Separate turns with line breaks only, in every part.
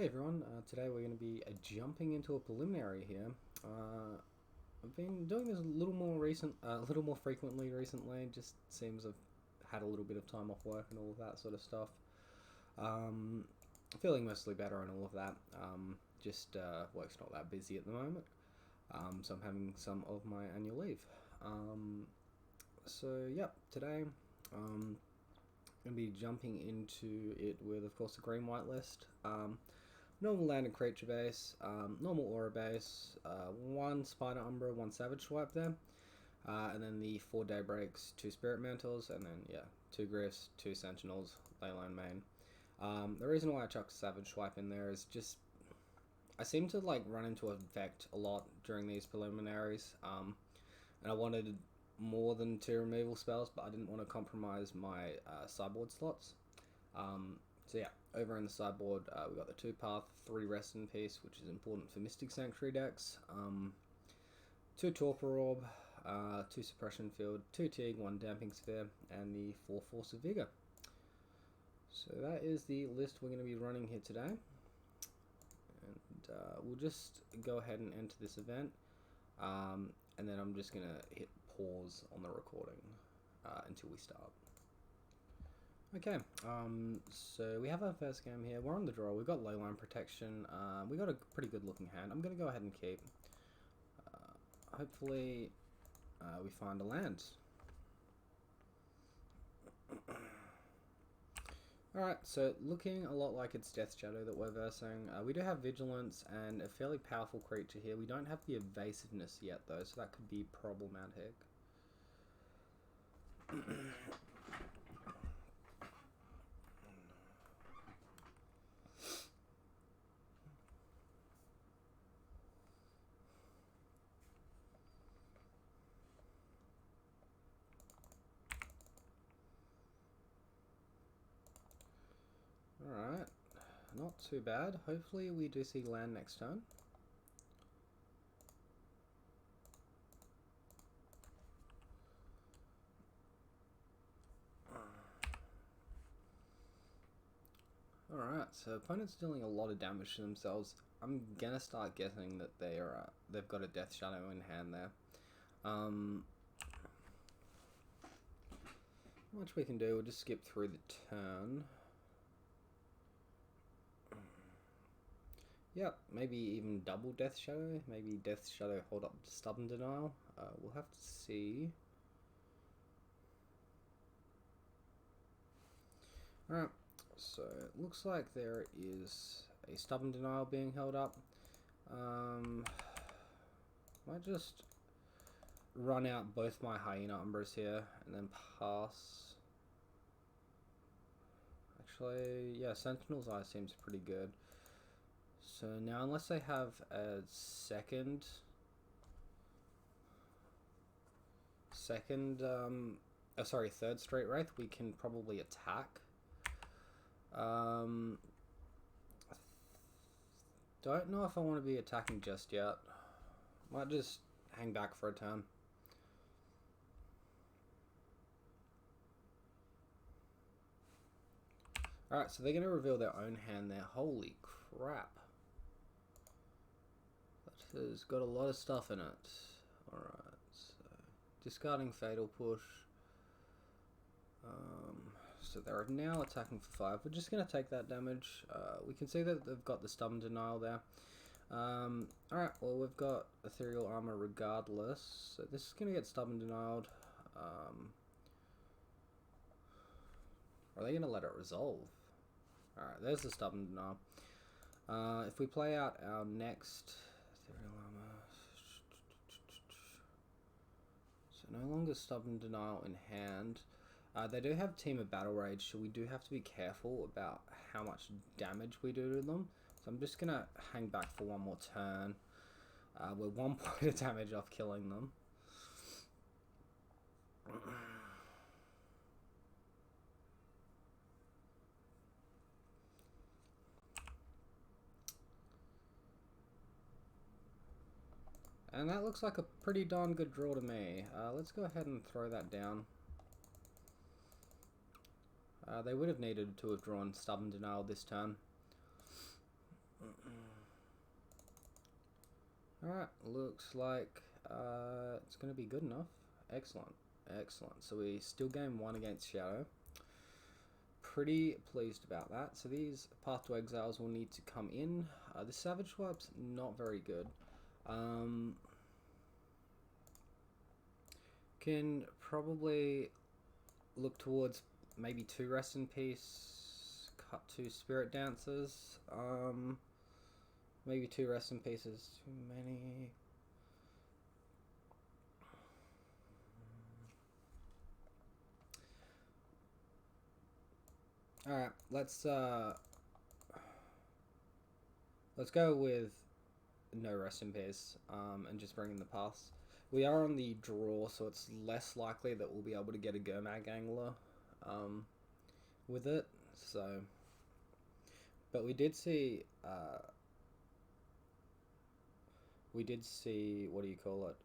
Hey everyone, today we're going to be jumping into a preliminary here. I've been doing this a little more frequently recently. Just seems I've had a little bit of time off work and all of that sort of stuff. Um, Feeling mostly better and all of that. Work's not that busy at the moment, so I'm having some of my annual leave. Today going to be jumping into it with, of course, the green white list. Normal land and creature base, normal aura base, one spider umbra, one savage swipe there, and then the 4 daybreaks, 2 spirit mantles, and then 2 griffs, 2 sentinels, leyline main. The reason why I chucked savage swipe in there is just I seem to run into effect a lot during these preliminaries, and I wanted more than 2 removal spells, but I didn't want to compromise my sideboard slots. Over in the sideboard, we got the 2 path, 3 rest in peace, which is important for Mystic Sanctuary decks, 2 torpor orb, 2 suppression field, 2 teague, 1 damping sphere, and the 4 force of vigor. So that is the list we're going to be running here today, and we'll just go ahead and enter this event, and then I'm just going to hit pause on the recording until we start. Okay, so we have our first game here. We're on the draw. We've got leyline protection. We got a pretty good looking hand. I'm going to go ahead and keep. Hopefully we find a land. Alright, so looking a lot like it's Death Shadow that we're versing. We do have Vigilance and a fairly powerful creature here. We don't have the evasiveness yet though, so that could be problematic. Alright, not too bad. Hopefully we do see land next turn. Alright, so opponent's dealing a lot of damage to themselves. I'm gonna start guessing that they've got a Death Shadow in hand there. Not much we can do, we'll just skip through the turn. Yep, maybe even double Death Shadow. Maybe Death Shadow hold up to Stubborn Denial. We'll have to see. Alright, so it looks like there is a Stubborn Denial being held up. Might just run out both my Hyena Umbras here and then pass. Actually, yeah, Sentinel's Eye seems pretty good. So now, unless they have a third straight Wraith, we can probably attack. Don't know if I want to be attacking just yet. Might just hang back for a turn. Alright, so they're going to reveal their own hand there. Holy crap. That has got a lot of stuff in it. Alright, so discarding Fatal Push. So they're now attacking for 5. We're just going to take that damage. We can see that they've got the Stubborn Denial there. Alright, well we've got Ethereal Armor regardless. So this is going to get Stubborn Denialed. Are they going to let it resolve? Alright, there's the Stubborn Denial. If we play out our next Ethereal Armor... So no longer Stubborn Denial in hand. They do have Team of Battle Rage, so we do have to be careful about how much damage we do to them. So I'm just going to hang back for one more turn. We're 1 point of damage off killing them. And that looks like a pretty darn good draw to me. Let's go ahead and throw that down. They would have needed to have drawn Stubborn Denial this turn. Alright, looks like it's going to be good enough. Excellent, excellent. So we still gain 1 against Shadow. Pretty pleased about that. So these Path to Exiles will need to come in. The Savage Swipe's not very good. Can probably look towards maybe 2 Rest in Peace, cut 2 Spirit Dancers. Maybe 2 Rest in Pieces too many. Alright, let's go with no Rest in Peace, and just bring in the pass. We are on the draw, so it's less likely that we'll be able to get a Gurmag Angler with it. So, but we did see what do you call it?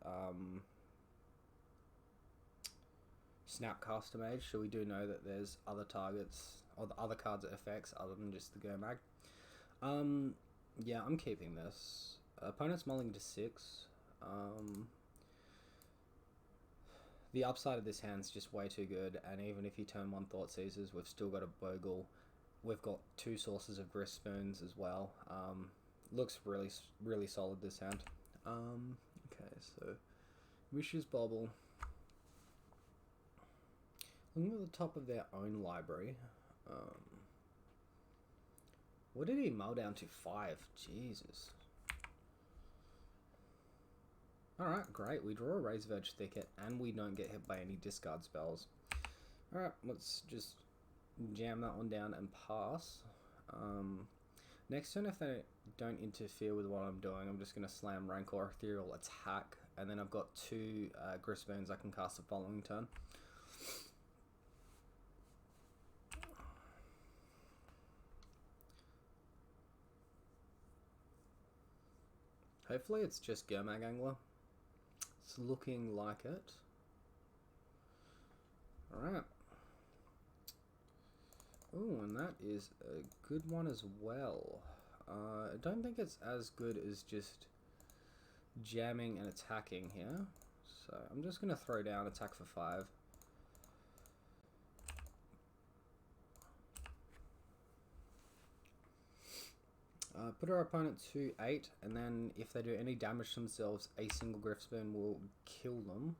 Snapcaster Mage. So we do know that there's other targets or the other cards it affects other than just the Gurmag. Yeah, I'm keeping this. Opponent's mulling to 6. The upside of this hand's just way too good, and even if you turn 1 Thought Seizers, we've still got a Bogle. We've got 2 sources of Grist Spoons as well. Looks really solid, this hand. Okay, so Wish's Bobble. Looking at the top of their own library. What did he mull down to? 5. Jesus. Alright, great. We draw a Razor Edge Thicket and we don't get hit by any discard spells. Alright, let's just jam that one down and pass. Next turn, if they don't interfere with what I'm doing, I'm just going to slam Rancor Ethereal Attack, and then I've got 2 Grist Spoons I can cast the following turn. Hopefully it's just Gurmag Angler. It's looking like it. Alright. Oh, and that is a good one as well. I don't think it's as good as just jamming and attacking here. So I'm just going to throw down attack for 5. Put our opponent to 8, and then if they do any damage to themselves, a single Griftspoon will kill them.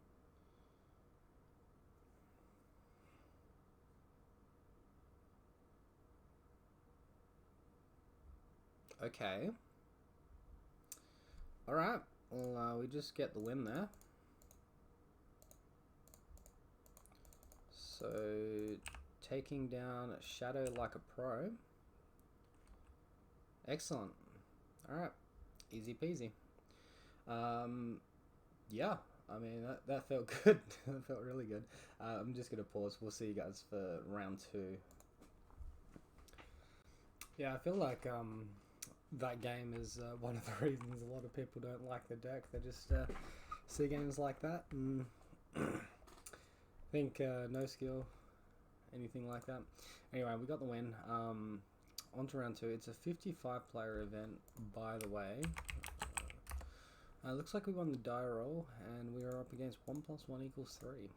Okay. Alright, well, we just get the win there. So, taking down Shadow like a pro. Excellent. Alright, easy peasy. Yeah, I mean, that felt good. That felt really good. I'm just going to pause. We'll see you guys for round 2. Yeah, I feel like that game is one of the reasons a lot of people don't like the deck. They just see games like that and think no skill, anything like that. Anyway, we got the win. On to round 2. It's a 55 player event, by the way. Looks like we won the die roll, and we are up against 1 + 1 = 3.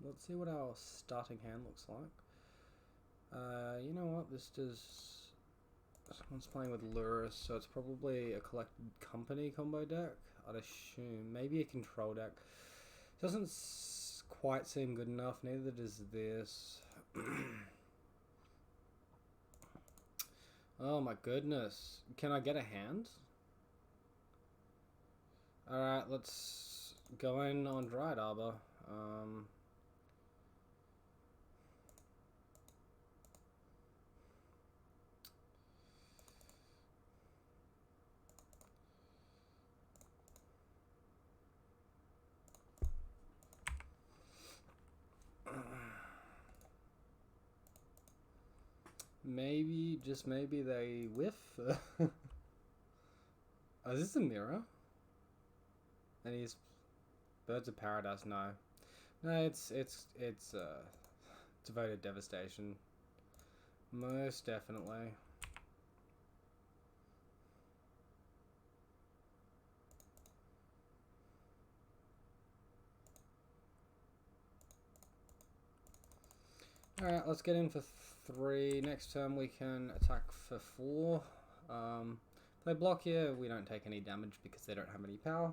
Let's see what our starting hand looks like. You know what? This one's playing with Lurus, so it's probably a Collected Company combo deck, I'd assume. Maybe a control deck. Doesn't quite seem good enough, neither does this. Oh my goodness. Can I get a hand? Alright, let's go in on Dryad Arbor. Maybe, just maybe they whiff. Oh, is this a mirror? And he's Birds of Paradise. No, it's devoted Devastation. Most definitely. Alright, let's get in for 3. Next turn we can attack for 4. If they block here, we don't take any damage because they don't have any power.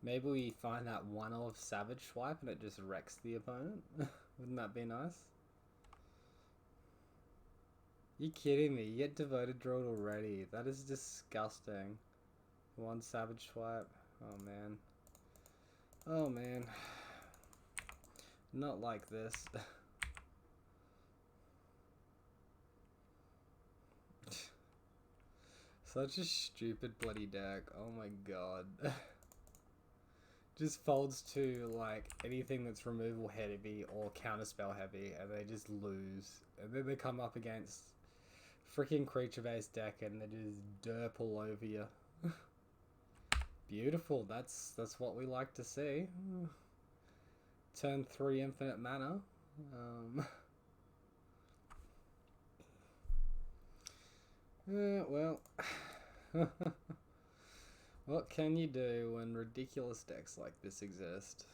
Maybe we find that one of Savage Swipe and it just wrecks the opponent. Wouldn't that be nice? You kidding me? You get Devoted Druid already. That is disgusting. One Savage Swipe. Oh man. Oh man. Not like this. Such a stupid bloody deck. Oh my god. Just folds to like anything that's removal heavy or counterspell heavy and they just lose. And then they come up against freaking creature based deck and they just derp all over you. Beautiful, that's what we like to see. Turn 3 infinite mana. Well, what can you do when ridiculous decks like this exist?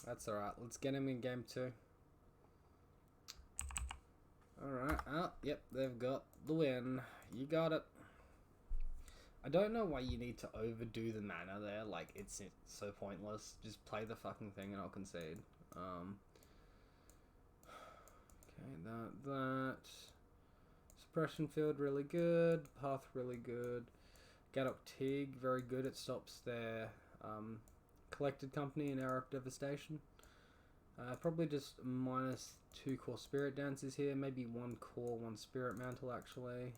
That's alright, let's get him in game 2. Alright, yep, they've got the win. You got it. I don't know why you need to overdo the mana there, like, it's so pointless. Just play the fucking thing and I'll concede. Okay, that. Suppression Field, really good. Path, really good. Gadok Teague, very good. It stops their Collected Company and Hour of Devastation. Probably just -2 core Spirit Dancers here. Maybe 1 core, 1 Spirit Mantle, actually.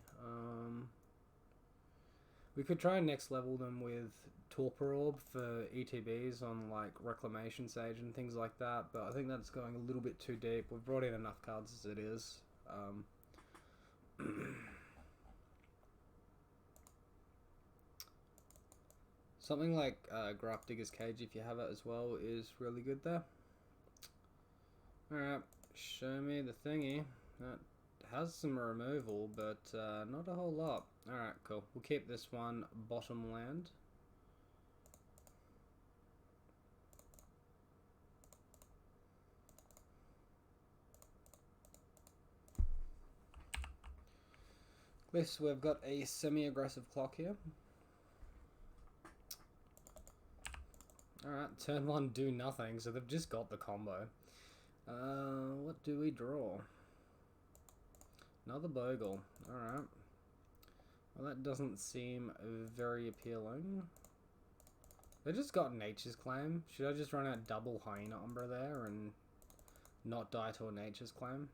We could try and next level them with Torpor Orb for ETBs on like Reclamation Sage and things like that, but I think that's going a little bit too deep. We've brought in enough cards as it is. Something like Grafdigger's Cage, if you have it as well, is really good there. Alright, show me the thingy. That has some removal, but not a whole lot. Alright, cool. We'll keep this one bottom land. This, we've got a semi-aggressive clock here. Alright, turn 1, do nothing, so they've just got the combo. What do we draw? Another Bogle. Alright. Well, that doesn't seem very appealing. They just got Nature's Claim. Should I just run out double Hyena Umbra there and not die to a Nature's Claim?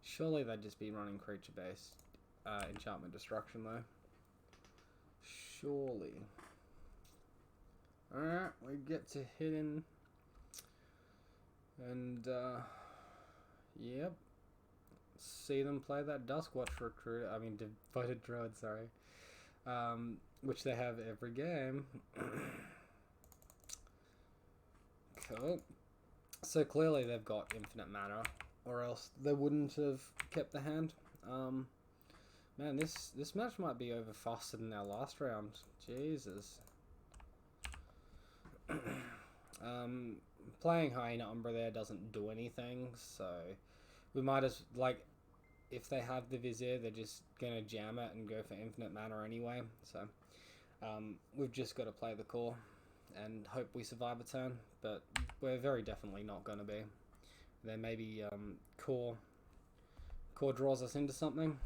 Surely they'd just be running creature-based enchantment destruction, though. Surely. Alright, we get to hit in. And, yep. See them play that Duskwatch Recruit. I mean, Devoted Druid, sorry. Which they have every game. Cool. So clearly they've got infinite mana, or else they wouldn't have kept the hand. Man, this match might be over faster than our last round. Jesus. Playing Hyena Umbra there doesn't do anything, so we might as, like, if they have the Vizier, they're just gonna jam it and go for infinite mana anyway, so we've just got to play the core and hope we survive a turn, but we're very definitely not gonna be. Then maybe core draws us into something.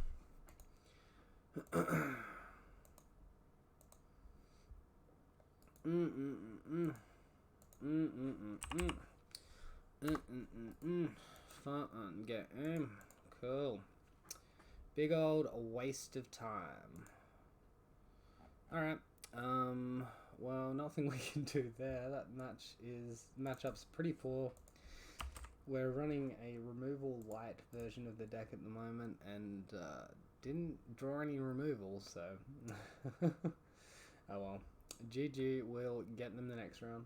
Fun game. Cool. Big old waste of time. Alright. Well, nothing we can do there. That matchup's pretty poor. We're running a removal light version of the deck at the moment and didn't draw any removals, so oh well. GG, we'll get them the next round.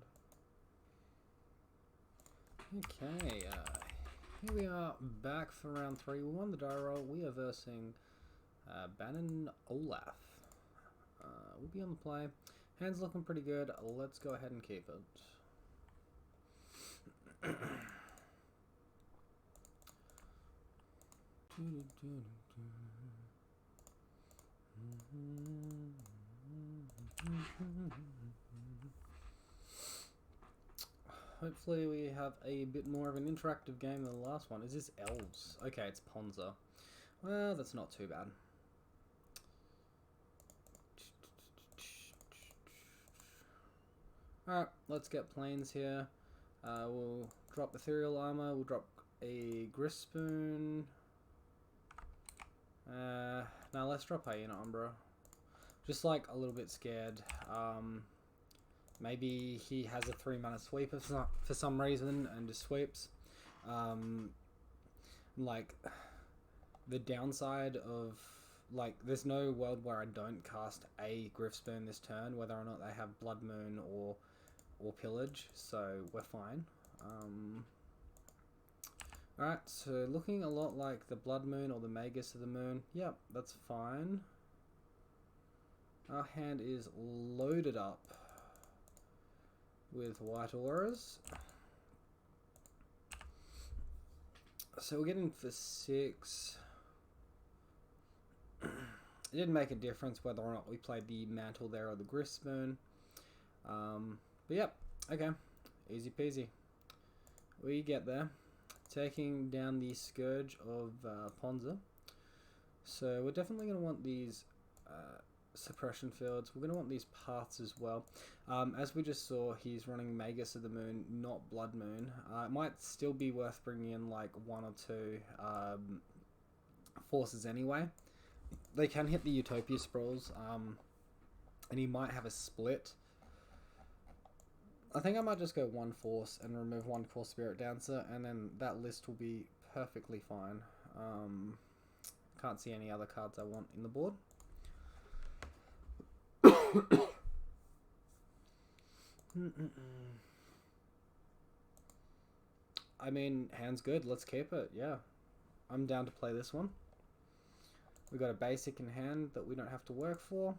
Okay, Here we are back for round 3. We won the die roll. We are versing Bannon Olaf. We'll be on the play. Hand's looking pretty good. Let's go ahead and keep it. Hopefully we have a bit more of an interactive game than the last one. Is this elves? Okay, it's Ponza. Well, that's not too bad. Alright, let's get planes here. We'll drop ethereal armor. We'll drop a grist spoon. Now let's drop hyena umbra. Just like a little bit scared. Maybe he has a 3-mana sweeper for some reason and just sweeps. Like the downside of there's no world where I don't cast a Grifspoon this turn, whether or not they have Blood Moon or Pillage, so we're fine. Alright, so looking a lot like the Blood Moon or the Magus of the Moon. Yep, that's fine. Our hand is loaded up with white auras. So we're getting for 6. It didn't make a difference whether or not we played the Mantle there or the Grifspoon. But yep, okay, easy peasy. We get there, taking down the Scourge of Ponza. So we're definitely going to want these suppression fields. We're going to want these paths as well. As we just saw, he's running Magus of the Moon, not Blood Moon. It might still be worth bringing in like 1 or 2 forces anyway. They can hit the Utopia Sprawls, and he might have a split. I think I might just go 1 force and remove 1 Core Spirit Dancer, and then that list will be perfectly fine. Can't see any other cards I want in the board. I mean, hand's good. Let's keep it. Yeah, I'm down to play this one. We got a basic in hand that we don't have to work for.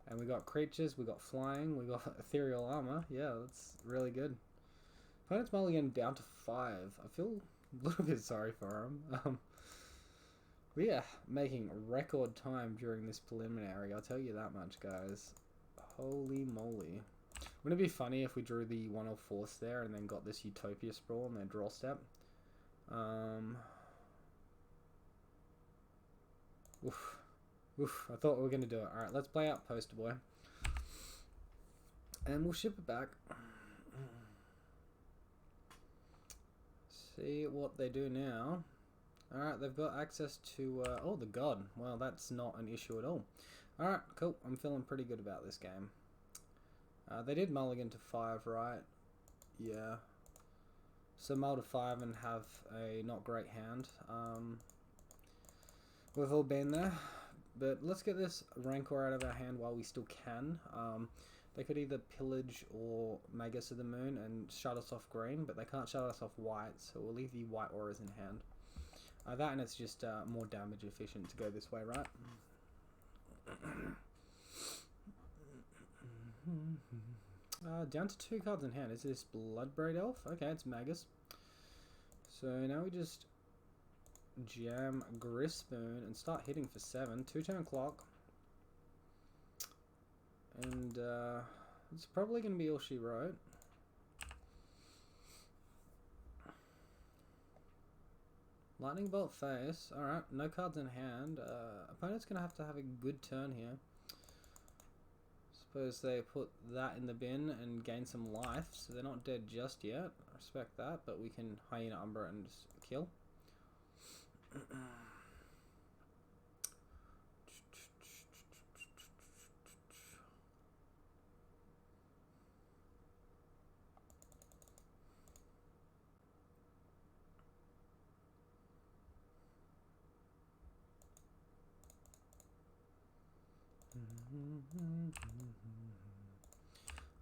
And we got creatures, we got flying, we got ethereal armor. Yeah, that's really good. Opponent's mulligan down to 5. I feel a little bit sorry for him. We are making record time during this preliminary, I'll tell you that much, guys. Holy moly. Wouldn't it be funny if we drew the 1 or force there and then got this Utopia Sprawl on their draw step? Oof. Oof, I thought we were going to do it. Alright, let's play out Poster Boy. And we'll ship it back. See what they do now. Alright, they've got access to... oh, the God. Well, that's not an issue at all. Alright, cool. I'm feeling pretty good about this game. They did mulligan to 5, right? Yeah. So mull to 5 and have a not great hand. We've all been there. But let's get this Rancor out of our hand while we still can. They could either pillage or Magus of the Moon and shut us off green, but they can't shut us off white, so we'll leave the white auras in hand. That and it's just more damage efficient to go this way, right? Down to 2 cards in hand. Is this Bloodbraid Elf? Okay, it's Magus. So now we just jam Grifspoon and start hitting for 7. 2-turn clock. And it's probably going to be all she wrote. Lightning Bolt face. Alright, no cards in hand. Opponent's going to have a good turn here. Suppose they put that in the bin and gain some life, so they're not dead just yet. I respect that, but we can Hyena Umbra and just kill.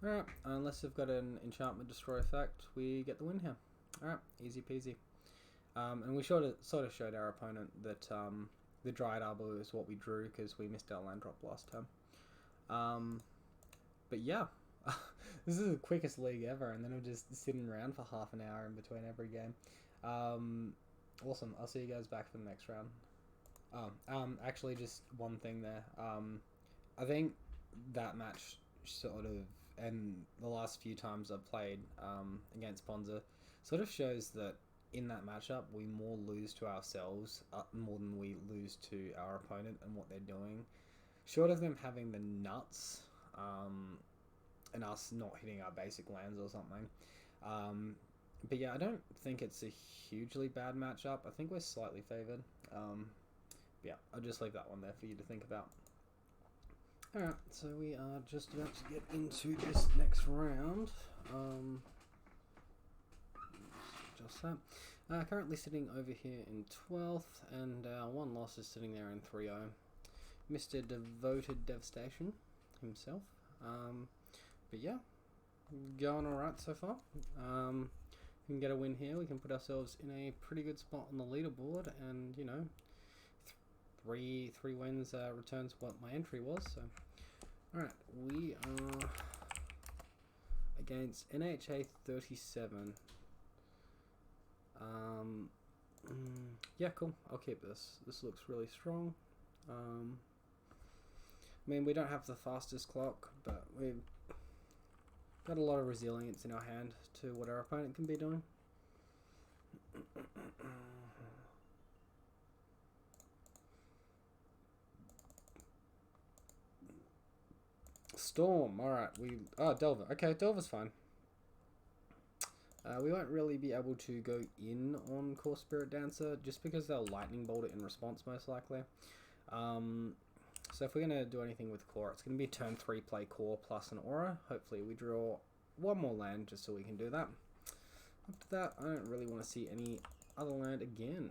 Alright, unless they've got an enchantment destroy effect, we get the win here. Alright, easy peasy. And we sort of showed our opponent that the Dryad Arbor is what we drew because we missed our land drop last time. But yeah, this is the quickest league ever, and then we're just sitting around for half an hour in between every game. Awesome. I'll see you guys back for the next round. Actually, just one thing there. I think that match sort of, and the last few times I've played against Ponza, sort of shows that in that matchup we more lose to ourselves more than we lose to our opponent and what they're doing. Short of them having the nuts and us not hitting our basic lands or something. But yeah, I don't think it's a hugely bad matchup. I think we're slightly favoured. Yeah, I'll just leave that one there for you to think about. Alright, so we are just about to get into this next round. Just that. Currently sitting over here in 12th, and one loss is sitting there in 3-0. Mr. Devoted Devastation himself. But yeah, going alright so far. We can get a win here. We can put ourselves in a pretty good spot on the leaderboard, and you know, three wins returns what my entry was. So, all right, we are against NHA 37. Yeah, cool. I'll keep this. This looks really strong. I mean, we don't have the fastest clock, but we've got a lot of resilience in our hand to what our opponent can be doing. Storm, alright, Delver. Okay, Delver's fine. We won't really be able to go in on Core Spirit Dancer just because they'll Lightning Bolt it in response most likely. So if we're going to do anything with Core, it's going to be turn 3 play Core plus an Aura. Hopefully we draw one more land just so we can do that. After that, I don't really want to see any other land again.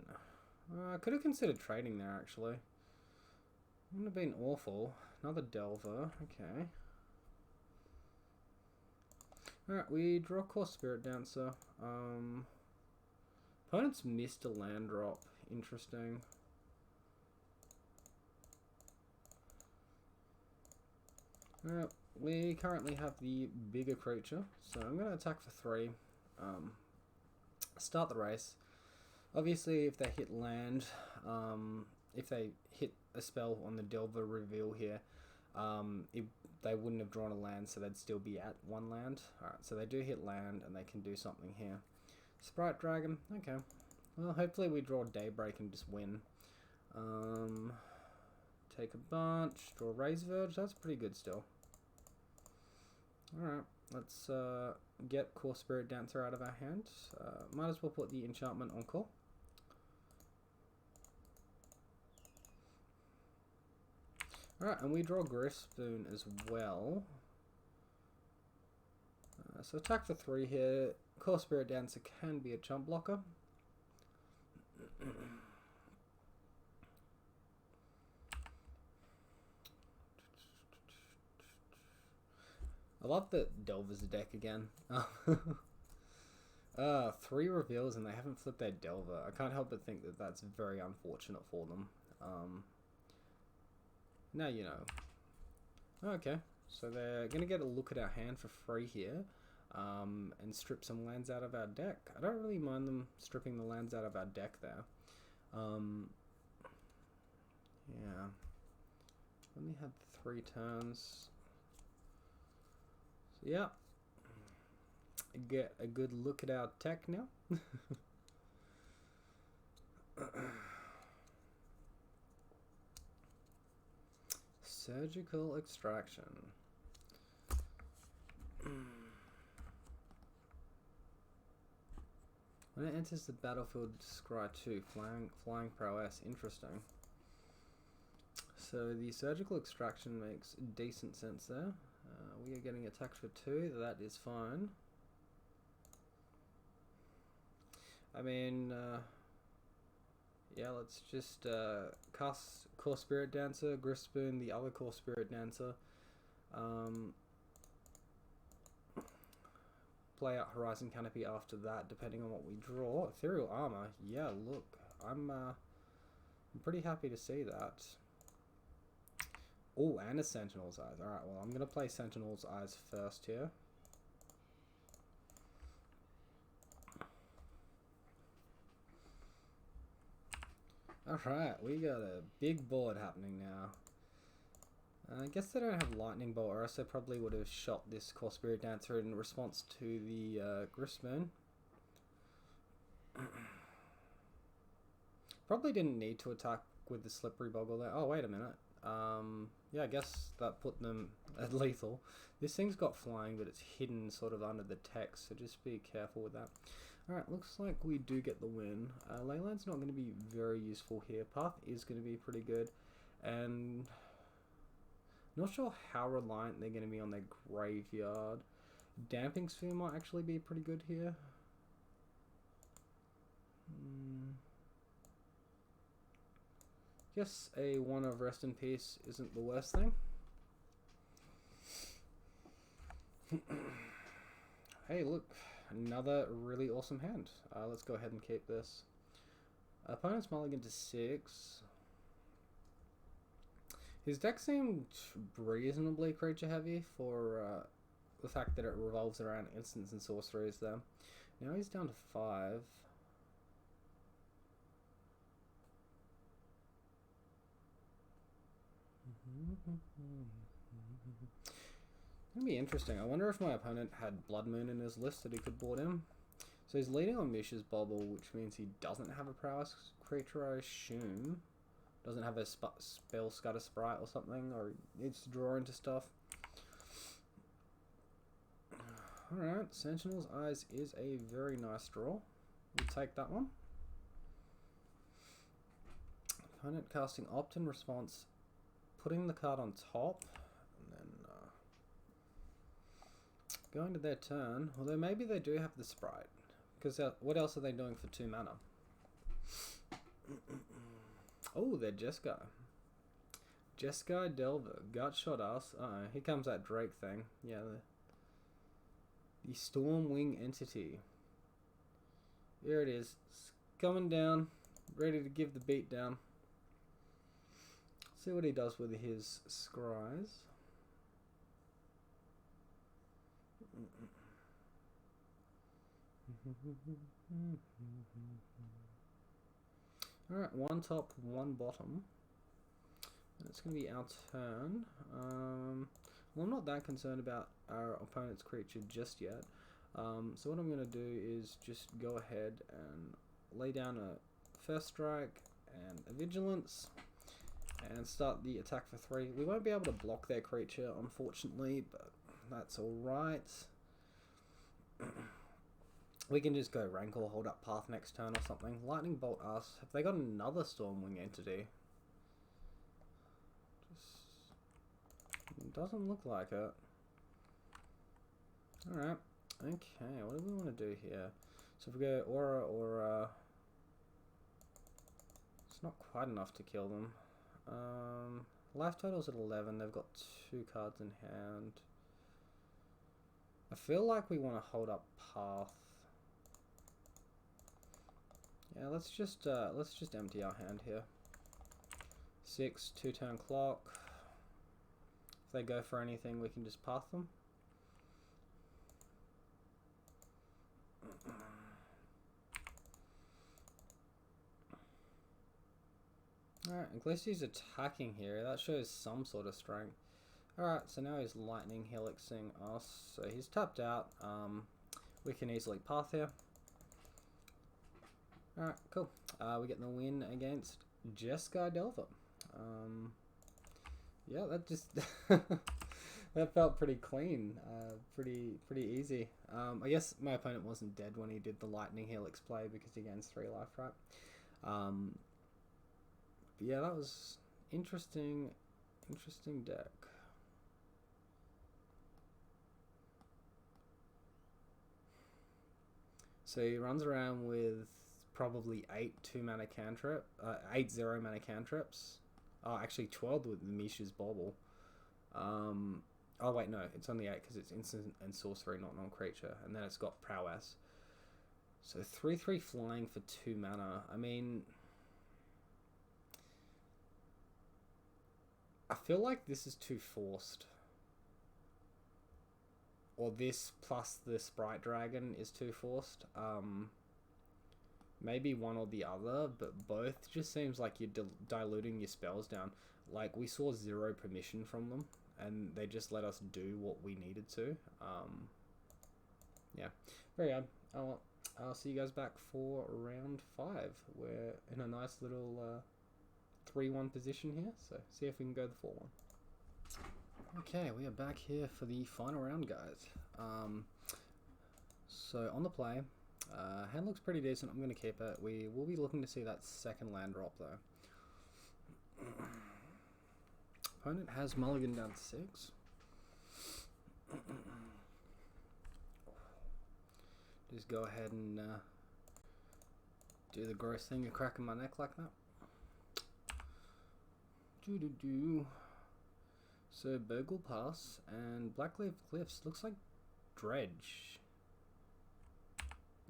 I could have considered trading there actually. Wouldn't have been awful. Another Delver, okay. Alright, we draw Core Spirit Dancer. Opponent's missed a land drop. Interesting. Alright, we currently have the bigger creature, so I'm going to attack for 3. Start the race. Obviously, if they hit land, if they hit a spell on the Delver reveal here, they wouldn't have drawn a land, so they'd still be at 1 land. Alright, so they do hit land, and they can do something here. Sprite Dragon, okay. Well, hopefully we draw Daybreak and just win. Take a bunch, draw Raise Verge, that's pretty good still. Alright, let's get Core Spirit Dancer out of our hand. Might as well put the enchantment on core. Alright, and we draw Griffspoon as well. So attack for 3 here. Core Spirit Dancer can be a chump blocker. I love that Delver's a deck again. 3 reveals and they haven't flipped their Delver. I can't help but think that that's very unfortunate for them. Now you know. Okay, so they're going to get a look at our hand for free here. And strip some lands out of our deck. I don't really mind them stripping the lands out of our deck there. Yeah. Only had 3 turns. So yeah. Get a good look at our tech now. Surgical Extraction. When it enters the battlefield, scry 2, flying prowess. Interesting. So the Surgical Extraction makes decent sense there. We are getting attacked for 2, that is fine. I mean, yeah, let's just cast Core Spirit Dancer, Griffspoon, the other Core Spirit Dancer. play out Horizon Canopy after that, depending on what we draw. Ethereal Armor, yeah, look, I'm pretty happy to see that. Oh, and a Sentinel's Eyes. Alright, well, I'm going to play Sentinel's Eyes first here. Alright, we got a big board happening now. I guess they don't have Lightning Bolt, or else they probably would have shot this Core Spirit Dancer in response to the Grixis Moon. Probably didn't need to attack with the Slippery Boggle there. Oh, wait a minute. Yeah, I guess that put them at lethal. This thing's got flying, but it's hidden sort of under the text, so just be careful with that. Alright, looks like we do get the win. Leyland's not going to be very useful here. Path is going to be pretty good, and not sure how reliant they're going to be on their graveyard. Damping Sphere might actually be pretty good here. Guess a 1 of Rest in Peace isn't the worst thing. Hey, look, another really awesome hand. Let's go ahead and keep this. Opponent's mulligan to 6. His deck seemed reasonably creature heavy for the fact that it revolves around instants and sorceries there. Now he's down to 5. It'll be interesting. I wonder if my opponent had Blood Moon in his list that he could board in. So he's leading on Mishra's Bauble, which means he doesn't have a prowess creature, I assume. Doesn't have a spell Scatter Sprite or something, or needs to draw into stuff. Alright, Sentinel's Eyes is a very nice draw. We'll take that one. Opponent casting Opt in response, putting the card on top, and then going to their turn. Although maybe they do have the Sprite, because what else are they doing for 2 mana? Oh, they're Jeskai. Jeskai Delver. Gutshot us. Uh-oh, here comes that Drake thing. Yeah, the Stormwing entity. Here it is. It's coming down. Ready to give the beat down. See what he does with his scries. Alright, 1 top, 1 bottom. And it's going to be our turn. Well, I'm not that concerned about our opponent's creature just yet. So what I'm going to do is just go ahead and lay down a First Strike and a Vigilance and start the attack for 3. We won't be able to block their creature, unfortunately, but that's alright. We can just go Rankle, hold up Path next turn or something. Lightning Bolt us. Have they got another Stormwing entity? Just doesn't look like it. Alright. Okay, what do we want to do here? So if we go Aura, it's not quite enough to kill them. Life total's at 11. They've got 2 cards in hand. I feel like we want to hold up Path. Yeah, let's just empty our hand here. 6, 2-turn clock. If they go for anything, we can just path them. Alright, at least he's attacking here. That shows some sort of strength. Alright, so now he's Lightning Helixing us. So he's tapped out. We can easily path here. Alright, cool. We get the win against Jeskai Delver. Yeah, that just that felt pretty clean. Pretty easy. I guess my opponent wasn't dead when he did the Lightning Helix play because he gains 3 life, right? But yeah, that was interesting deck. So he runs around with probably 8 2-mana cantrip, 8 0-mana cantrips. Oh, actually 12 with Mishra's Bauble. Oh wait, no, it's only 8 because it's instant and sorcery, not non-creature, and then it's got prowess. So 3/3 flying for 2 mana. I mean, I feel like this is too forced. Or this plus the Sprite Dragon is too forced. Maybe one or the other, but both just seems like you're diluting your spells down. Like, we saw 0 permission from them, and they just let us do what we needed to. Yeah, very odd. I'll see you guys back for round 5. We're in a nice little 3-1 position here, so see if we can go the 4-1. Okay, we are back here for the final round, guys. So on the play, hand looks pretty decent. I'm going to keep it. We will be looking to see that second land drop, though. Opponent has mulligan down to 6. Just go ahead and do the gross thing of cracking my neck like that. So Bogle Pass and Blackleaf Cliffs. Looks like Dredge.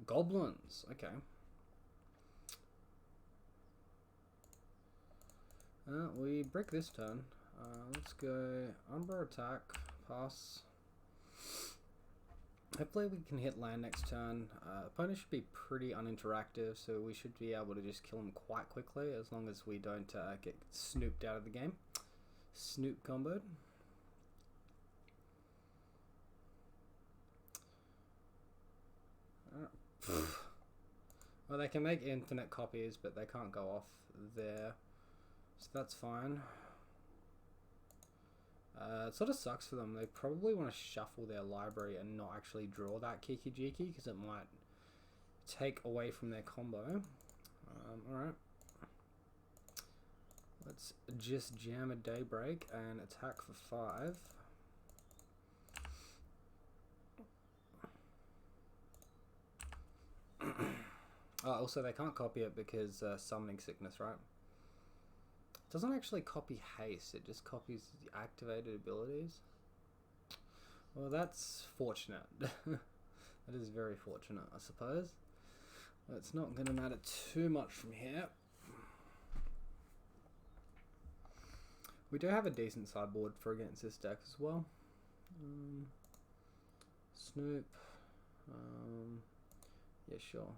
Goblins. Okay. We break this turn. Let's go Umbra attack. Pass. Hopefully we can hit land next turn. Opponent should be pretty uninteractive, so we should be able to just kill him quite quickly as long as we don't get snooped out of the game. Snoop combo. Well, they can make infinite copies, but they can't go off there, so that's fine. It sort of sucks for them. They probably want to shuffle their library and not actually draw that Kiki Jiki because it might take away from their combo. Alright. Let's just jam a Daybreak and attack for 5. Also, they can't copy it because Summoning Sickness, right? It doesn't actually copy haste, it just copies the activated abilities. Well, that's fortunate. That is very fortunate, I suppose. It's not going to matter too much from here. We do have a decent sideboard for against this deck as well. Snoop. Yeah, sure.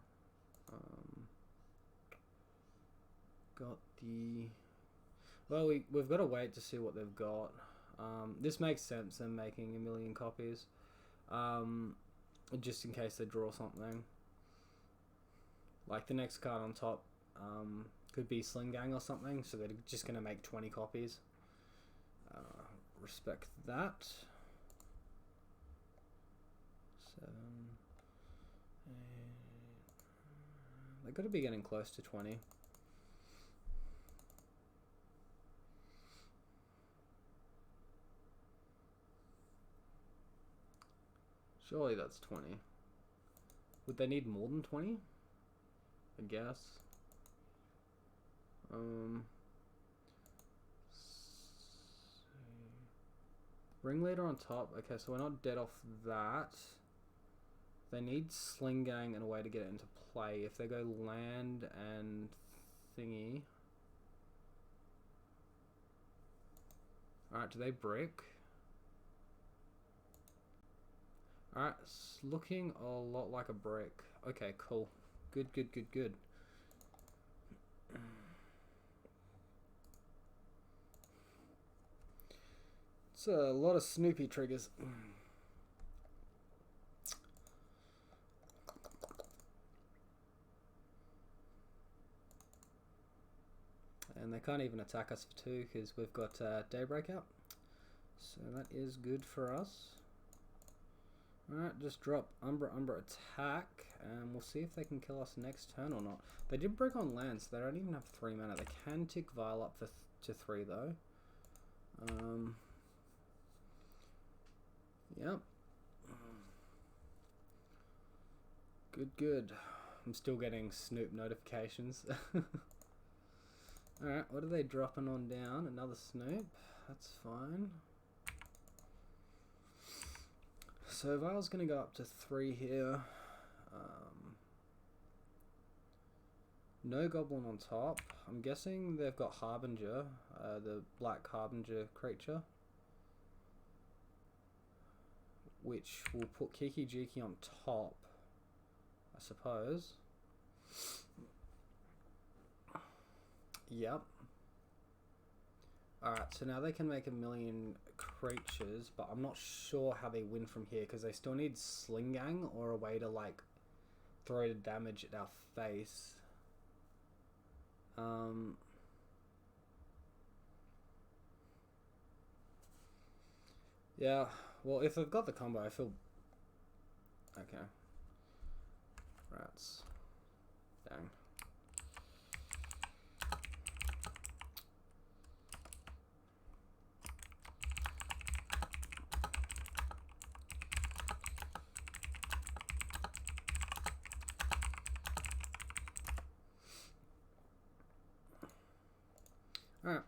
Got the... Well, we've got to wait to see what they've got. This makes sense, them making a million copies. Just in case they draw something. Like the next card on top could be Sling Gang or something, so they're just going to make 20 copies. Respect that. 7, 8. They're going to be getting close to 20. Surely that's 20. Would they need more than 20? I guess. Ringleader on top. Okay, so we're not dead off that. They need Sling Gang and a way to get it into play. If they go land and thingy. Alright, do they brick? Alright, it's looking a lot like a brick. Okay, cool. Good, good, good, good. It's a lot of Snoopy triggers. And they can't even attack us for 2 because we've got Daybreak out. So that is good for us. Alright, just drop Umbra attack, and we'll see if they can kill us next turn or not. They did break on land, so they don't even have 3 mana. They can tick Vial up to 3 though. Yep. Good, good. I'm still getting Snoop notifications. Alright, what are they dropping on down? Another Snoop. That's fine. so Vile's going to go up to 3 here. No Goblin on top. I'm guessing they've got Harbinger, the Black Harbinger creature, which will put Kiki Jiki on top, I suppose. Yep. Alright, so now they can make 1,000,000 creatures, but I'm not sure how they win from here, because they still need Sling Gang or a way to, like, throw the damage at our face. Yeah, well, if they've got the combo, I feel... Okay. Rats. Dang. Alright,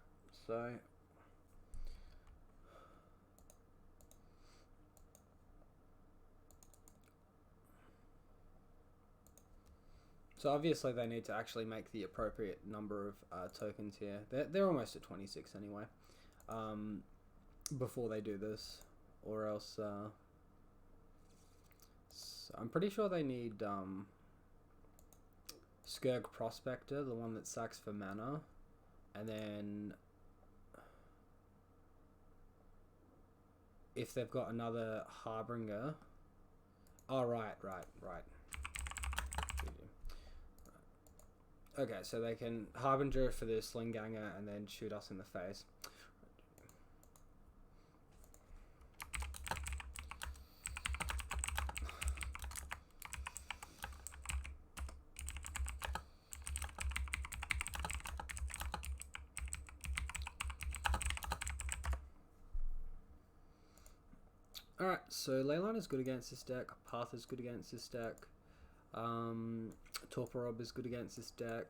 so obviously they need to actually make the appropriate number of tokens here. They're almost at 26 anyway, before they do this, or else so I'm pretty sure they need Skurg Prospector, the one that sacks for mana, and then if they've got another Harbinger... Oh, right. Okay, so they can Harbinger for the Sling Ganger and then shoot us in the face. Alright, so Leyline is good against this deck, Path is good against this deck, Torporob is good against this deck,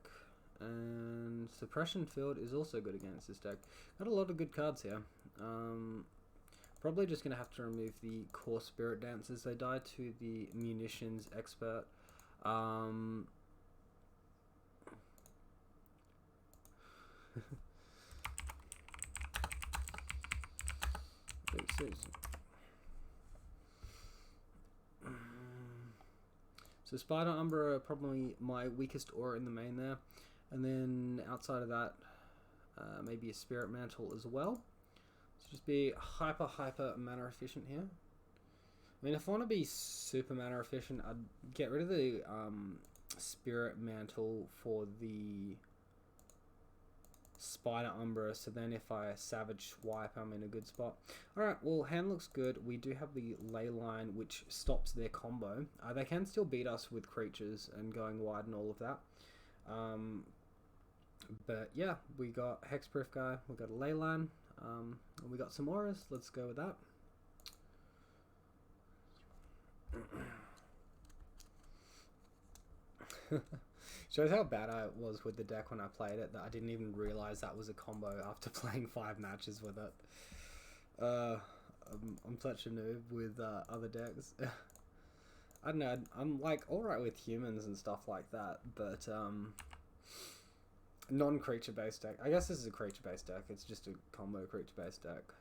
and Suppression Field is also good against this deck. Got a lot of good cards here. Probably just going to have to remove the core Spirit Dancers. They die to the Munitions Expert. So Spider Umbra are probably my weakest aura in the main there. And then outside of that, maybe a Spirit Mantle as well. So just be hyper mana efficient here. I mean, if I want to be super mana efficient, I'd get rid of the Spirit Mantle for the Spider Umbra, so then if I Savage Swipe, I'm in a good spot. Alright, well, hand looks good. We do have the Leyline, which stops their combo. They can still beat us with creatures and going wide and all of that. But yeah, we got Hexproof guy, we got a Leyline, and we got some auras. Let's go with that. Shows how bad I was with the deck when I played it, that I didn't even realize that was a combo after playing 5 matches with it. I'm such a noob with other decks. I don't know, I'm like alright with humans and stuff like that, but non-creature based deck. I guess this is a creature based deck, it's just a combo creature based deck.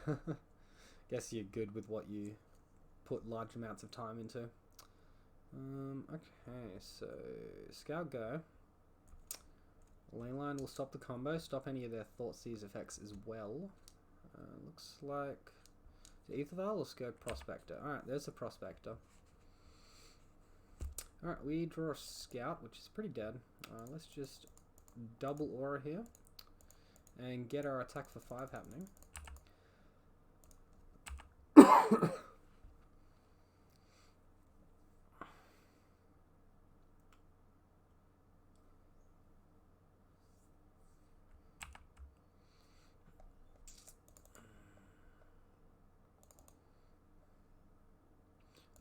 Yeah. Guess you're good with what you put large amounts of time into. Okay, so Scout go. Leyline will stop the combo, stop any of their Thoughtseize effects as well. Looks like Aether Vial or Skurg Prospector. Alright, there's a Prospector. Alright, we draw a Scout, which is pretty dead. Let's just double aura here and get our attack for 5 happening.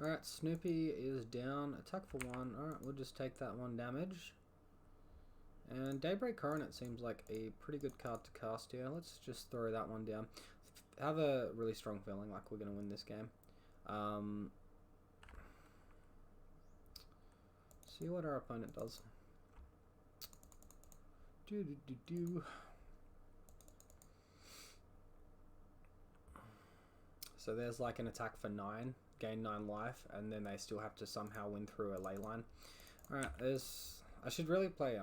Alright, Snoopy is down. Attack for 1. Alright, we'll just take that 1 damage. And Daybreak Coronet seems like a pretty good card to cast here. Let's just throw that one down. have a really strong feeling like we're going to win this game. See what our opponent does. So there's like an attack for 9, gain 9 life, and then they still have to somehow win through a ley line. Alright, I should really play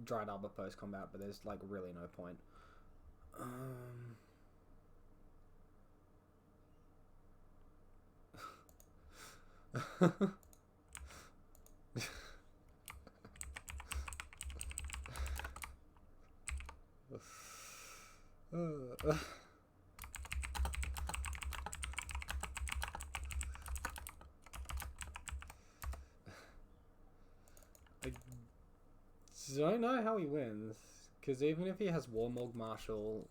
Dried Arbor post combat, but there's like really no point. I don't know how he wins, because even if he has Warmog Marshal,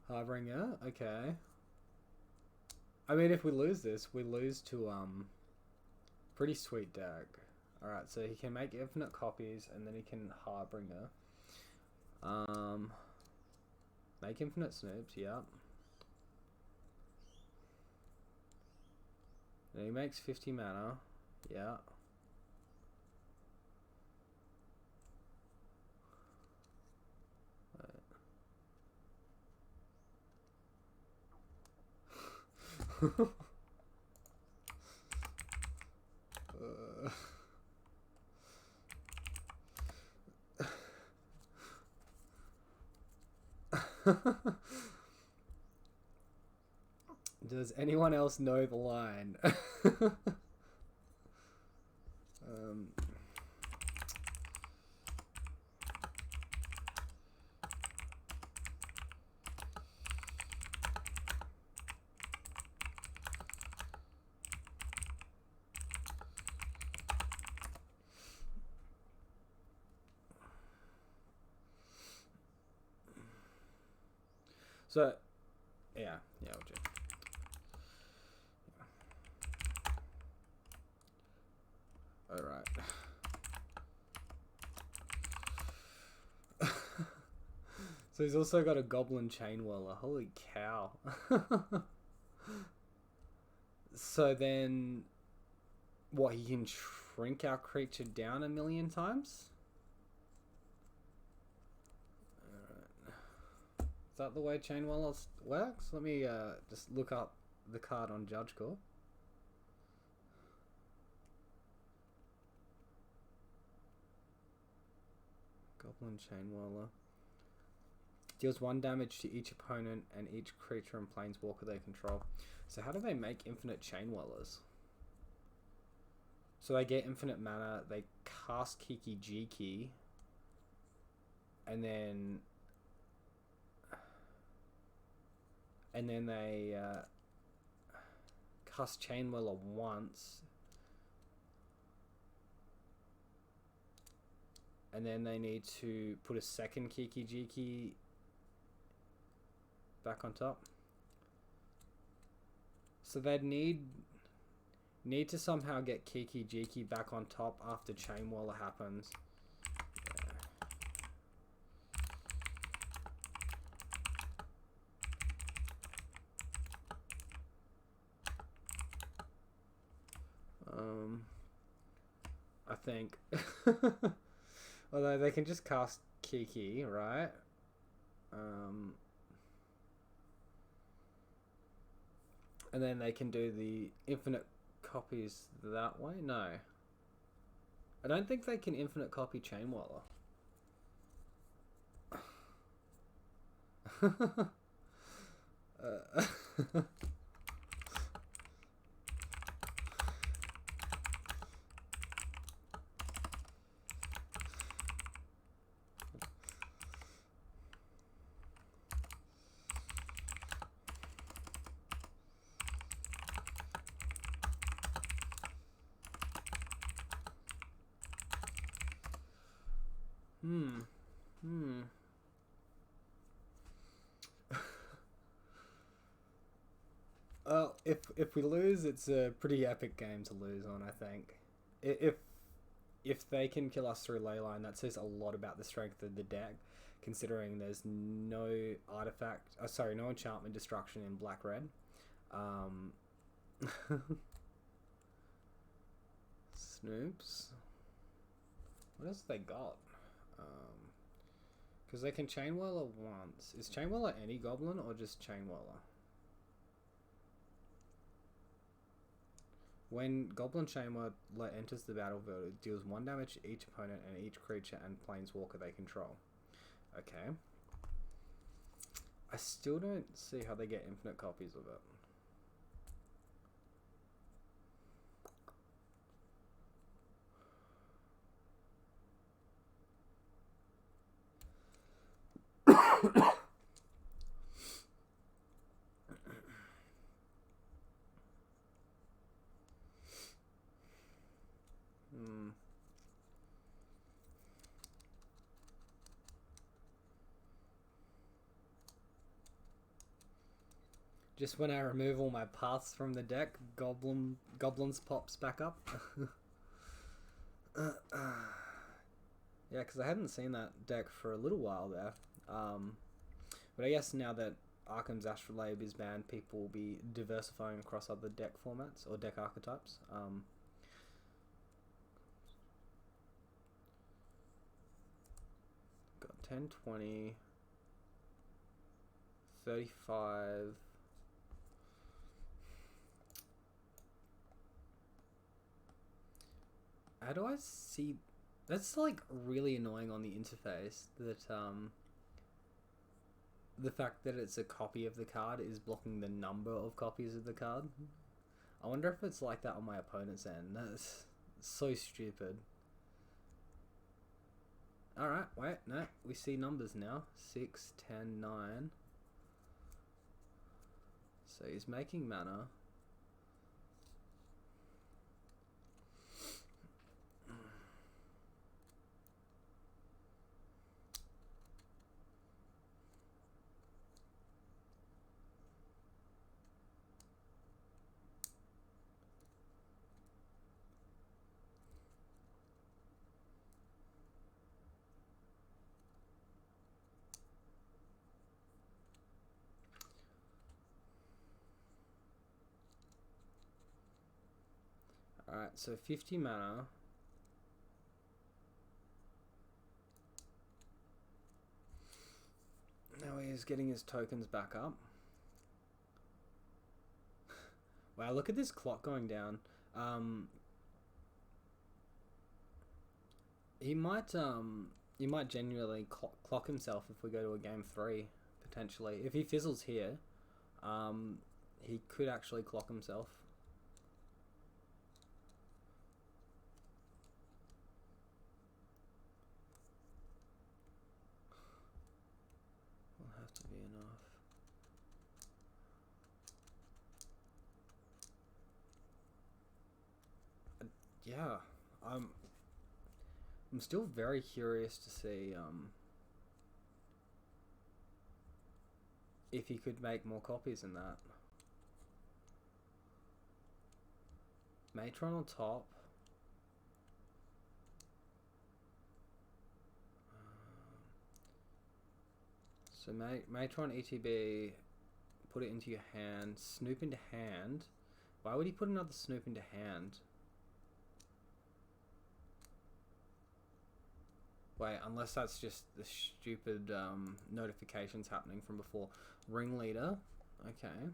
Harbinger, okay. I mean, if we lose this, we lose to pretty sweet deck. Alright, so he can make infinite copies, and then he can Harbinger. Make infinite snoops, yep. And he makes 50 mana, yeah. Does anyone else know the line? So, yeah, we'll do. Alright. So he's also got a Goblin Chain Whirler. Holy cow. So then, what, he can shrink our creature down 1,000,000 times? Alright. Is that the way Chain Whirler works? Let me just look up the card on Judge Core. Goblin Chain Whirler. Deals 1 damage to each opponent and each creature and planeswalker they control. So how do they make infinite Chain Whirlers? So they get infinite mana, they cast Kiki Jiki, and then they cast Chain Whirler once, and then they need to put a second Kiki Jiki back on top. So they'd need to somehow get Kiki Jiki back on top after Chain Whirler happens. I think. Although they can just cast Kiki, right? And then they can do the infinite copies that way? No. I don't think they can infinite copy Chain Whirler. Well, if we lose, it's a pretty epic game to lose on, I think. if they can kill us through Leyline, that says a lot about the strength of the deck, considering there's no no enchantment destruction in black red. Snoops. What else they got? Because they can Chain Whirler once. Is Chain Whirler any goblin or just Chain Whirler? When Goblin Chain Whirler enters the battlefield, it deals 1 damage to each opponent and each creature and planeswalker they control. Okay. I still don't see how they get infinite copies of it. Just when I remove all my paths from the deck, Goblins pops back up. Yeah, because I hadn't seen that deck for a little while there. But I guess now that Arkham's Astrolabe is banned, people will be diversifying across other deck formats or deck archetypes. Got 10, 20, 35... How do I see... That's like really annoying on the interface that the fact that it's a copy of the card is blocking the number of copies of the card. I wonder if it's like that on my opponent's end. That's so stupid. Alright, wait, no, we see numbers now. 6, 10, 9. So he's making mana. Alright, so 50 mana. Now he's getting his tokens back up. Wow, look at this clock going down. He might genuinely clock himself if we go to a game 3, potentially. If he fizzles here, he could actually clock himself. To be enough. Yeah, I'm still very curious to see if he could make more copies than that. Matron on top. So Matron ETB, put it into your hand, Snoop into hand. Why would he put another Snoop into hand? Wait, unless that's just the stupid notifications happening from before. Ringleader, okay.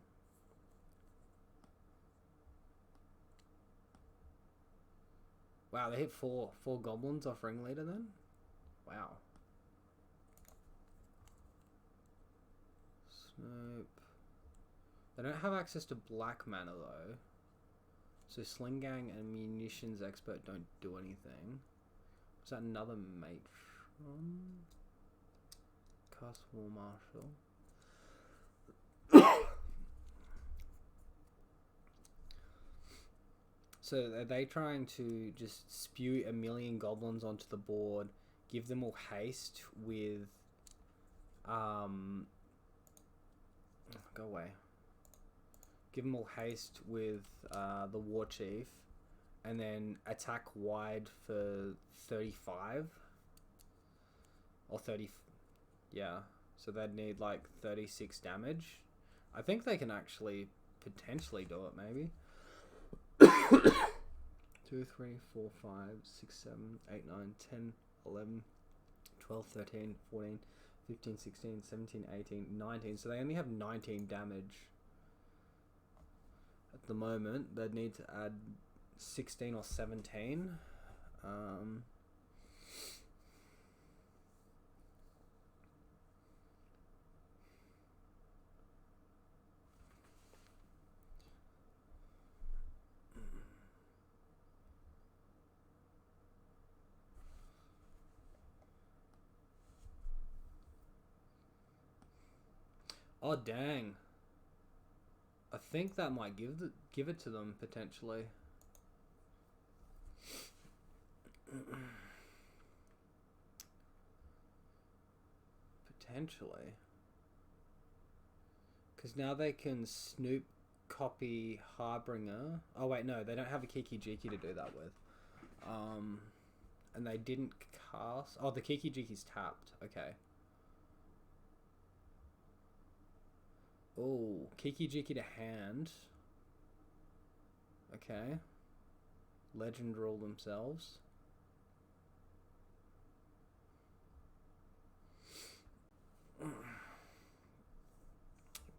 Wow, they hit four goblins off Ringleader then? Wow. Snoop. They don't have access to black mana though. So Sling Gang and Munitions Expert don't do anything. Is that another Matron? Cast War Marshal. So are they trying to just spew a million goblins onto the board, give them all haste with go away. Give them all haste with the War Chief, and then attack wide for 35 or 30. Yeah, so they'd need like 36 damage. I think they can actually potentially do it, maybe. 2, 3, 4, 5, 6, 7, 8, 9, 10, 11, 12, 13, 14, 15, 16, 17, 18, 19. So they only have 19 damage at the moment. They'd need to add 16 or 17. Oh dang! I think that might give it to them potentially. Potentially, because now they can snoop, copy Harbinger. Oh wait, no, they don't have a Kiki Jiki to do that with. And they didn't cast. Oh, the Kiki Jiki's tapped. Okay. Oh, Kiki Jiki to hand. Okay. Legend rule themselves.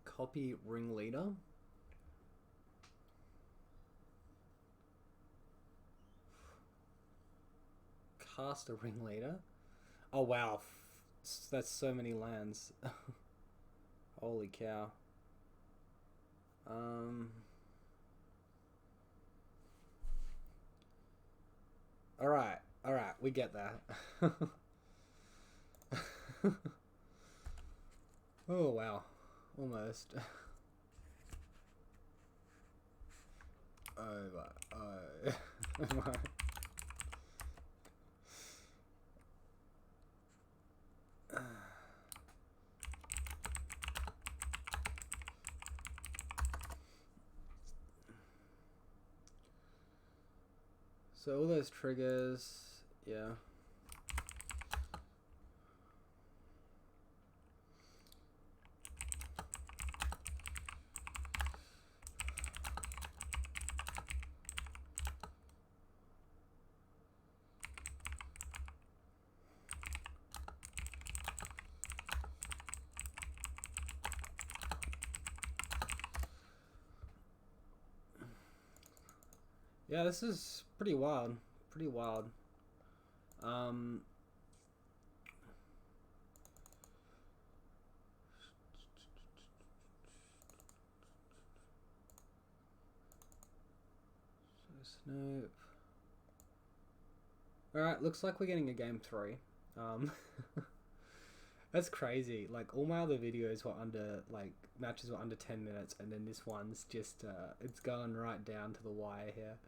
Copy Ringleader. Cast a Ringleader. Oh wow, that's so many lands. Holy cow. Alright, we get that. Oh wow, almost. Oh. So all those triggers, yeah. Yeah, this is pretty wild. Pretty wild. Snoop. Alright, looks like we're getting a game 3. That's crazy. Like, all my other videos were under, like, matches were under 10 minutes, and then this one's just, it's going right down to the wire here.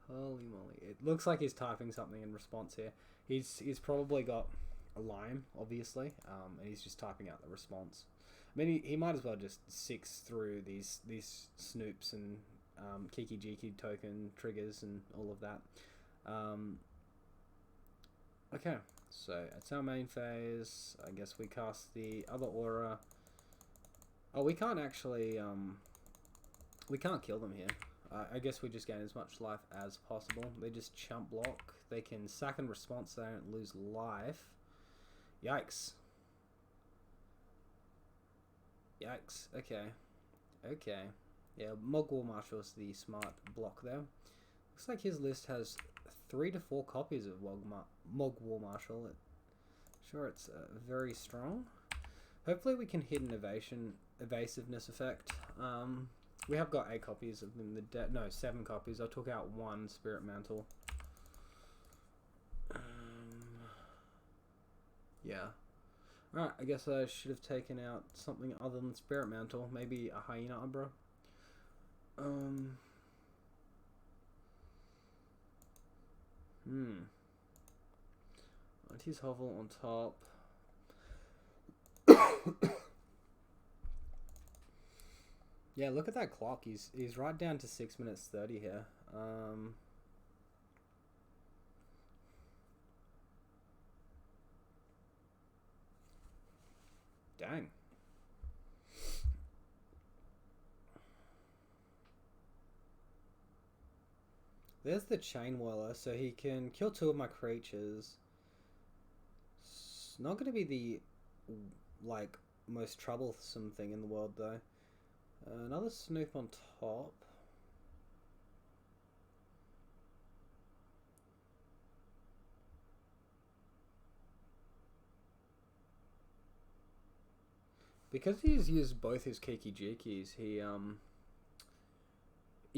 Holy moly. It looks like he's typing something in response here. He's probably got a line, obviously, and he's just typing out the response. I mean, he might as well just six through these snoops and Kiki Jiki token triggers and all of that. Okay, so it's our main phase. I guess we cast the other aura. Oh, we can't actually, we can't kill them here. I guess we just gain as much life as possible. They just chump block. They can sack and response, so they don't lose life. Yikes. Yikes. Okay. Okay. Yeah, Mogwar Marshal is the smart block there. Looks like his list has 3 to 4 copies of Mogwar Marshal. Sure, it's very strong. Hopefully we can hit an evasiveness effect. We have got 8 copies of them. No, 7 copies. I took out 1 Spirit Mantle. Yeah. Alright, I guess I should have taken out something other than Spirit Mantle. Maybe a Hyena Umbra. Auntie's Hovel on top. Yeah, look at that clock. He's right down to 6 minutes 30 here. Dang. There's the Chain Whirler, so he can kill 2 of my creatures. It's not going to be the, like, most troublesome thing in the world, though. Another Snoop on top. Because he's used both his Kiki Jikis, he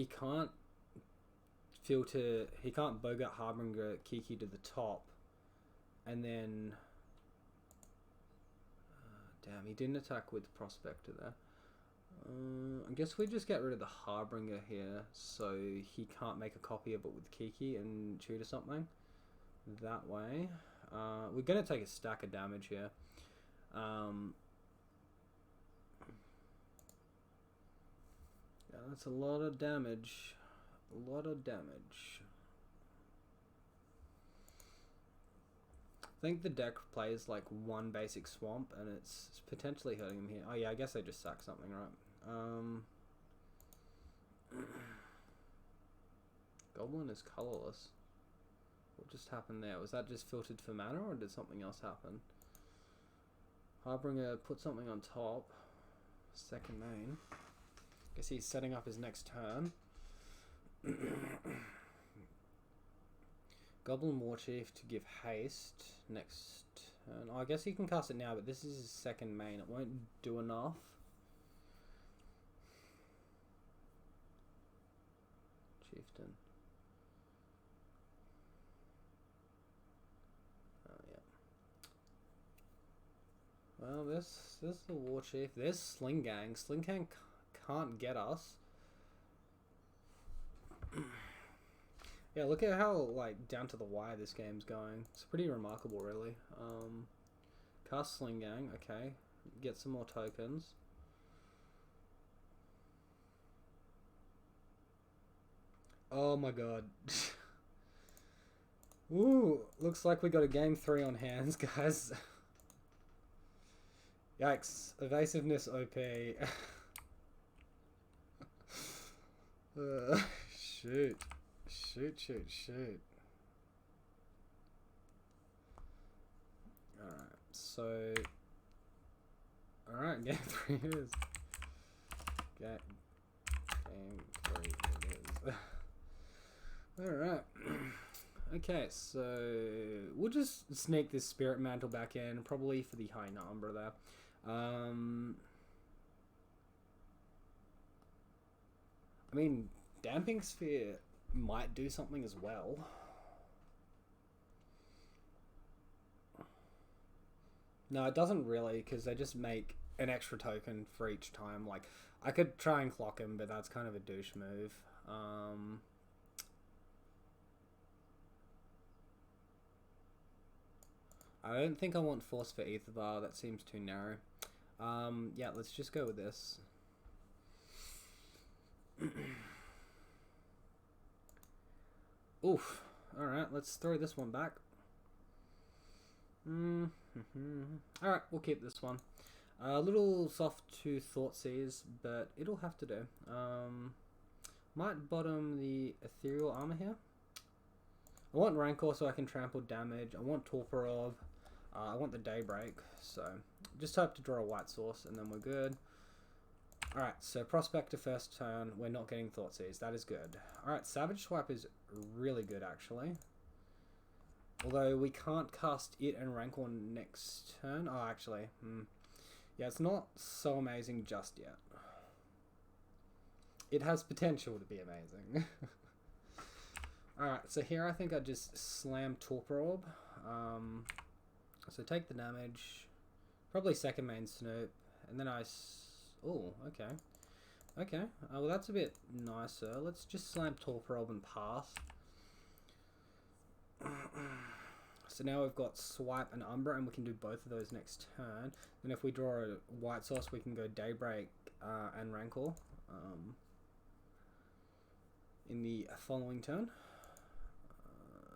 can't he can't Bogart Harbinger Kiki to the top, and then damn, he didn't attack with Prospector there. I guess we just get rid of the Harbinger here, so he can't make a copy of it with Kiki and shoot or something. That way, we're gonna take a stack of damage here. Yeah, that's a lot of damage. A lot of damage. I think the deck plays like 1 basic swamp and it's potentially hurting him here. Oh yeah, I guess I just sacked something, right? Goblin is colorless. What just happened there? Was that just filtered for mana or did something else happen? Harbinger put something on top. Second main. Guess he's setting up his next turn. Goblin Warchief to give haste next turn. Oh, I guess he can cast it now, but this is his second main. It won't do enough. Chieftain. Oh, yeah. Well, this is the Warchief. There's Sling Gang. Sling Gang can't get us. Yeah, look at how like down to the wire this game's going. It's pretty remarkable, really. Cast Sling Gang, okay. Get some more tokens. Oh my god. Ooh, looks like we got a game 3 on hands, guys. Yikes. Evasiveness OP. Shoot. Shoot. Alright, so... Alright, game 3 it is. Game 3 it is. Alright. Okay, so... We'll just sneak this Spirit Mantle back in, probably for the high number there. I mean, Damping Sphere might do something as well. No, it doesn't really, because they just make an extra token for each time. Like, I could try and clock him, but that's kind of a douche move. I don't think I want Force for Aetherbar. That seems too narrow. Yeah, let's just go with this. Oof. Alright, let's throw this one back. Alright, we'll keep this one. A little soft to Thoughtseize, but it'll have to do. Might bottom the Ethereal Armor here. I want Rancor so I can trample damage. I want Torpor Orb. I want the Daybreak. So, just hope to draw a white source and then we're good. Alright, so Prospector first turn. We're not getting Thoughtseize. That is good. Alright, Savage Swipe is really good, actually. Although we can't cast it and Rancor next turn. Oh, actually. Yeah, it's not so amazing just yet. It has potential to be amazing. Alright, so here I think I just slam Torpor Orb. So take the damage. Probably second main Snoop. And then I... Oh, okay. Okay, well that's a bit nicer. Let's just slam Torpor Orb and pass. So now we've got Swipe and Umbra, and we can do both of those next turn. Then if we draw a white source, we can go Daybreak and Rancor. in the following turn.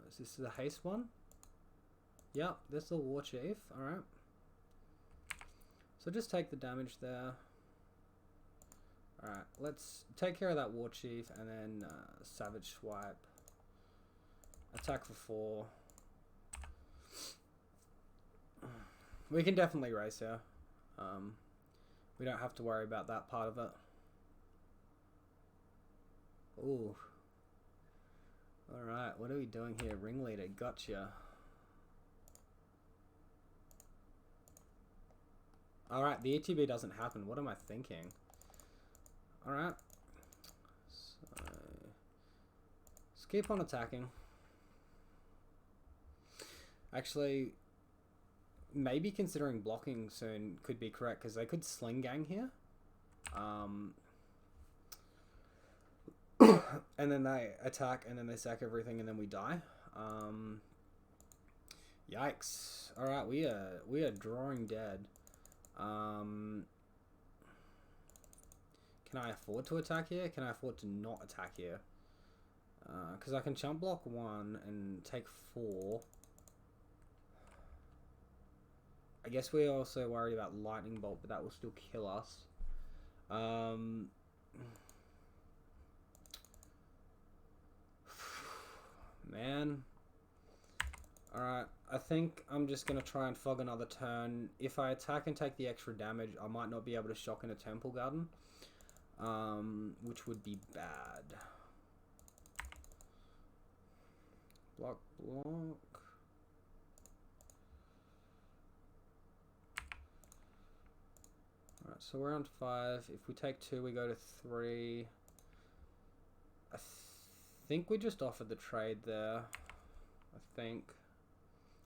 Is this the haste one? Yep, this is the War Chief. Alright. So just take the damage there. Alright, let's take care of that War Chief and then Savage Swipe. Attack for 4. We can definitely race here. We don't have to worry about that part of it. Ooh. Alright, what are we doing here? Ringleader, gotcha. Alright, the ETB doesn't happen. What am I thinking? Alright. So, let's keep on attacking. Actually, maybe considering blocking soon could be correct, because they could sling gang here. And then they attack, and then they sack everything, and then we die. Yikes. Alright, we are drawing dead. Can I afford to attack here? Can I afford to not attack here? Because I can chump block 1 and take 4. I guess we're also worried about lightning bolt, but that will still kill us. Man. Alright, I think I'm just going to try and fog another turn. If I attack and take the extra damage, I might not be able to shock in a Temple Garden. Which would be bad. Block, block. Alright, so we're on 5. If we take 2, we go to 3. I think we just offered the trade there. I think.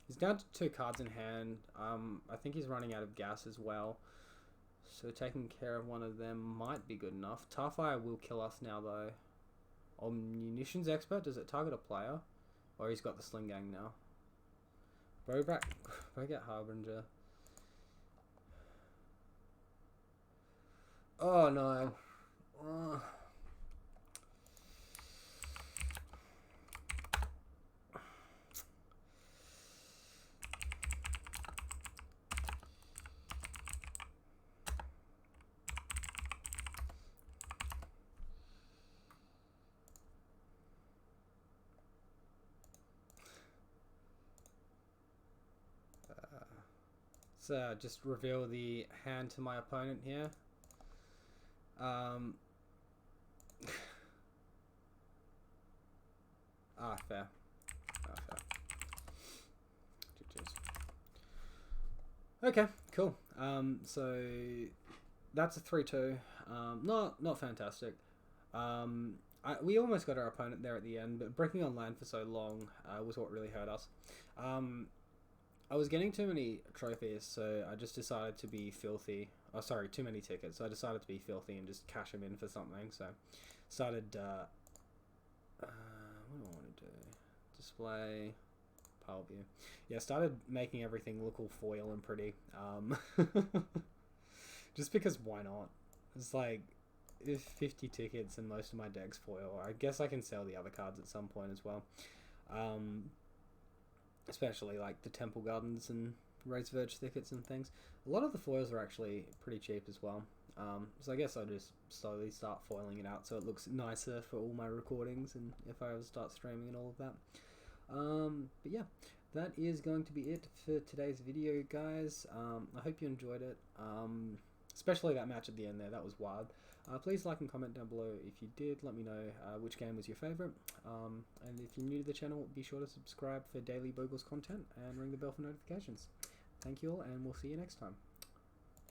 He's down to 2 cards in hand. I think he's running out of gas as well. So taking care of one of them might be good enough. Tarfire will kill us now though. Oh, Munitions Expert, does it target a player? Or he's got the Sling Gang now. Bogat Harbinger. Oh no. So just reveal the hand to my opponent here. Fair. Fair. GG's. Okay, cool. So that's a 3-2. Not fantastic. We almost got our opponent there at the end, but breaking on land for so long was what really hurt us. I was getting too many trophies, so I just decided to be filthy. Oh, sorry, too many tickets. So I decided to be filthy and just cash them in for something. So started. What do I want to do? Display, pile view. Yeah, started making everything look all foil and pretty. Just because why not? It's like 50 tickets and most of my deck's foil. I guess I can sell the other cards at some point as well. Especially like the Temple Gardens and Race Verge Thickets and things. A lot of the foils are actually pretty cheap as well. So I guess I'll just slowly start foiling it out so it looks nicer for all my recordings and if I ever start streaming and all of that. But yeah, that is going to be it for today's video, guys. I hope you enjoyed it. Especially that match at the end there, that was wild. Please like and comment down below if you did. Let me know which game was your favourite. And if you're new to the channel, be sure to subscribe for daily Bogles content and ring the bell for notifications. Thank you all, and we'll see you next time.